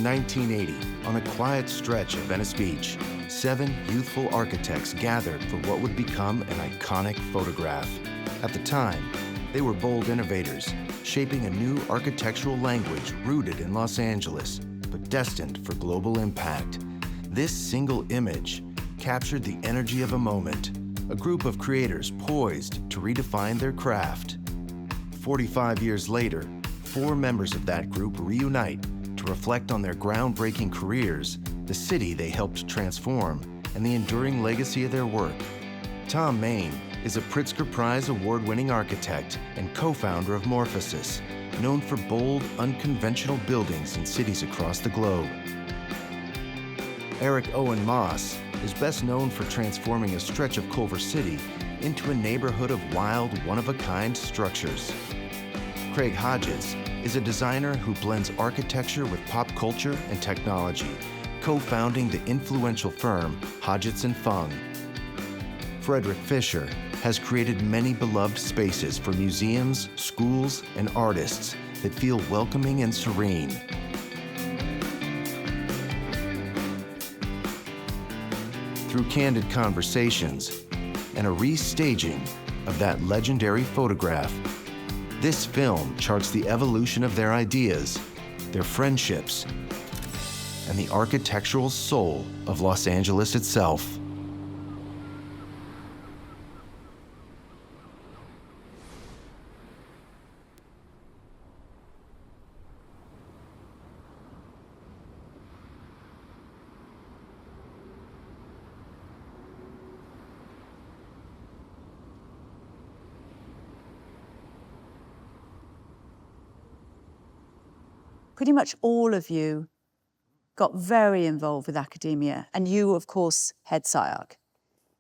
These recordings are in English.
1980, on a quiet stretch of Venice Beach, 7 youthful architects gathered for what would become an iconic photograph. At the time, they were bold innovators, shaping a new architectural language rooted in Los Angeles, but destined for global impact. This single image captured the energy of a moment, a group of creators poised to redefine their craft. 45 years later, 4 members of that group reunite to reflect on their groundbreaking careers, the city they helped transform, and the enduring legacy of their work. Tom Main is a Pritzker Prize award-winning architect and co-founder of Morphosis, known for bold, unconventional buildings in cities across the globe. Eric Owen Moss is best known for transforming a stretch of Culver City into a neighborhood of wild, one-of-a-kind structures. Craig Hodges is a designer who blends architecture with pop culture and technology, co-founding the influential firm Hodgetts and Fung. Frederick Fisher has created many beloved spaces for museums, schools, and artists that feel welcoming and serene. Through candid conversations and a restaging of that legendary photograph, this film charts the evolution of their ideas, their friendships, and the architectural soul of Los Angeles itself. Pretty much all of you got very involved with academia, and you, of course, head SCI-Arc.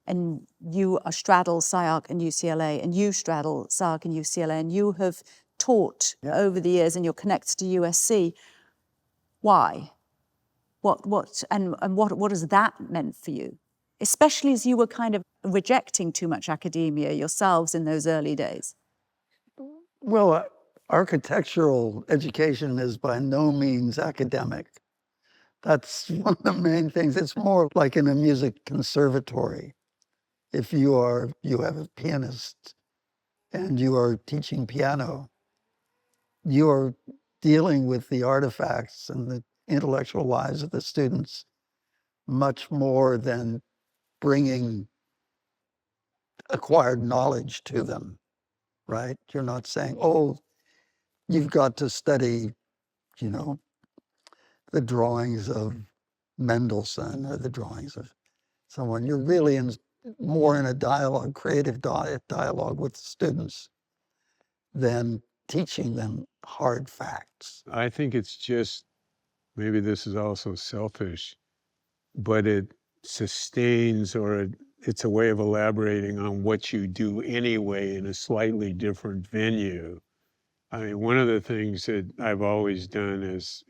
And you straddle SCI-Arc and UCLA, and you straddle SCI-Arc and UCLA, and you have taught over the years, and you're connected to USC. Why? What has that meant for you? Especially as you were kind of rejecting too much academia yourselves in those early days. Well, architectural education is by no means academic. That's one of the main things. It's more like in a music conservatory. If you have a pianist and you are teaching piano, you are dealing with the artifacts and the intellectual lives of the students much more than bringing acquired knowledge to them, right? You're not saying, oh, you've got to study, the drawings of Mendelssohn or the drawings of someone. You're really more in a dialogue, creative dialogue with the students than teaching them hard facts. I think it's just, maybe this is also selfish, but it sustains, or it's a way of elaborating on what you do anyway in a slightly different venue. I mean, one of the things that I've always done as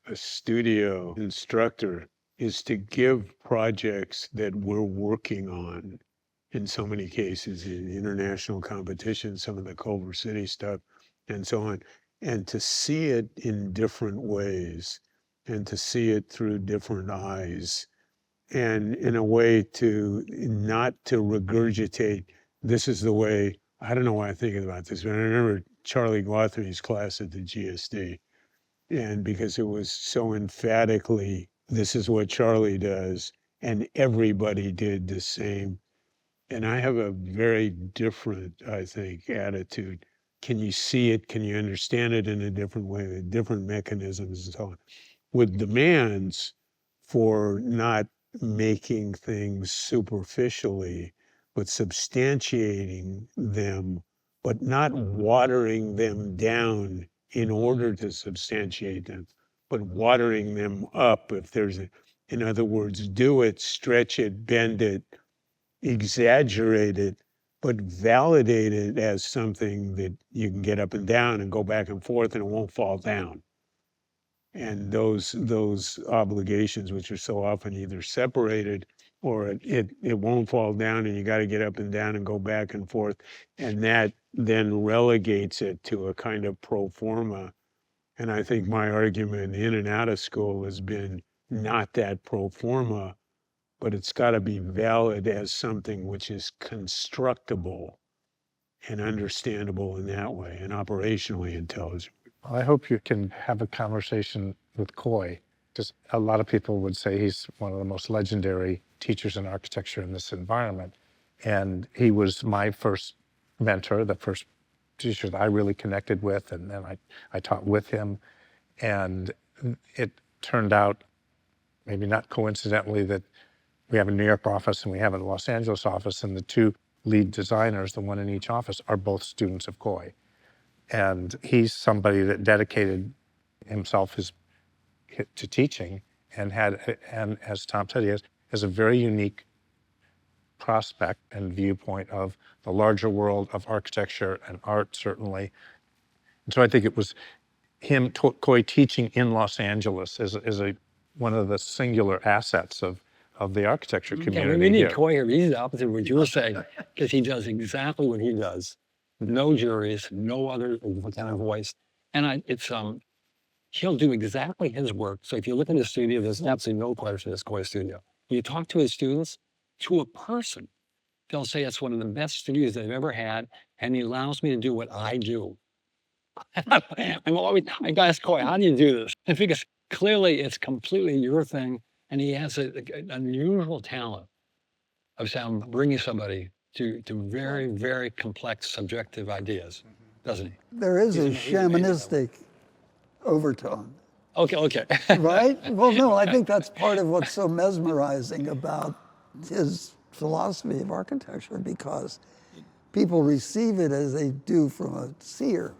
a studio instructor is to give projects that we're working on, in so many cases, in international competitions, some of the Culver City stuff, and so on, and to see it in different ways, and to see it through different eyes, and in a way to not to regurgitate, this is the way, I don't know why I'm thinking about this, but I remember Charlie Guthry's class at the GSD. And because it was so emphatically, this is what Charlie does, and everybody did the same. And I have a very different, I think, attitude. Can you see it? Can you understand it in a different way, with different mechanisms and so on? With demands for not making things superficially, but substantiating them, but not watering them down in order to substantiate them, but watering them up if there's in other words, do it, stretch it, bend it, exaggerate it, but validate it as something that you can get up and down and go back and forth and it won't fall down. And those obligations, which are so often either separated or it won't fall down and you got to get up and down and go back and forth. And that then relegates it to a kind of pro forma. And I think my argument in and out of school has been not that pro forma, but it's got to be valid as something which is constructible and understandable in that way and operationally intelligent. I hope you can have a conversation with Coy, because a lot of people would say he's one of the most legendary teachers in architecture in this environment. And he was my first mentor, the first teacher that I really connected with, and then I taught with him. And it turned out, maybe not coincidentally, that we have a New York office and we have a Los Angeles office, and the two lead designers, the one in each office, are both students of Coy. And he's somebody that dedicated himself to teaching and as Tom said, he has a very unique prospect and viewpoint of the larger world of architecture and art, certainly. And so I think it was him, Coy, teaching in Los Angeles is one of the singular assets of the architecture community. Yeah, we need here. Coy here. He's the opposite of what you were saying, because he does exactly what he does. No juries, no other kind of voice. And he'll do exactly his work. So if you look in his studio, there's absolutely no question it's Coy's studio. When you talk to his students, to a person, they'll say it's one of the best studios they've ever had, and he allows me to do what I do. I'm always, I ask Coy, how do you do this? And because clearly it's completely your thing, and he has an unusual talent of bringing somebody to very, very complex subjective ideas, doesn't he? There is a shamanistic overtone. Okay. Right? Well, no, I think that's part of what's so mesmerizing about his philosophy of architecture, because people receive it as they do from a seer,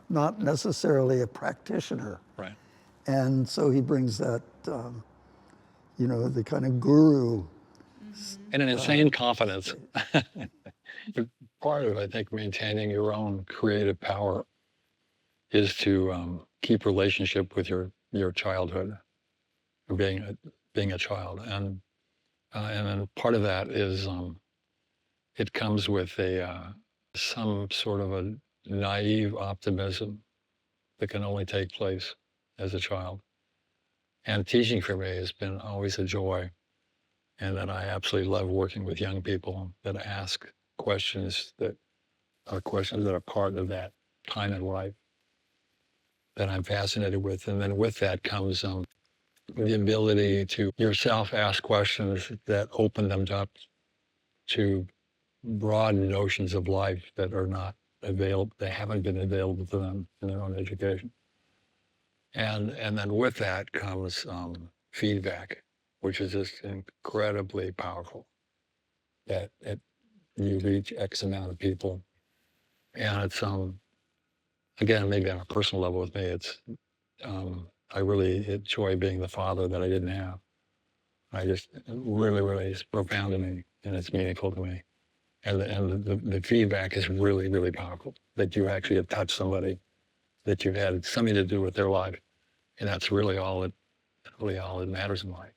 not necessarily a practitioner. Right. And so he brings that, the kind of guru. And an insane confidence. But part of, I think, maintaining your own creative power is to keep relationship with your childhood, or being a child, and then part of that is it comes with some sort of a naive optimism that can only take place as a child. And teaching for me has been always a joy, and that I absolutely love working with young people that ask questions that are part of that time in life that I'm fascinated with. And then with that comes the ability to yourself ask questions that open them up to broad notions of life that are not available, they haven't been available to them in their own education. And then with that comes feedback, which is just incredibly powerful. That you reach X amount of people, and it's again, maybe on a personal level with me, it's I really enjoy being the father that I didn't have. I just really, really, it's profound to me, and it's meaningful to me. And the feedback is really, really powerful, that you actually have touched somebody, that you've had something to do with their life. And that's really all it matters in life.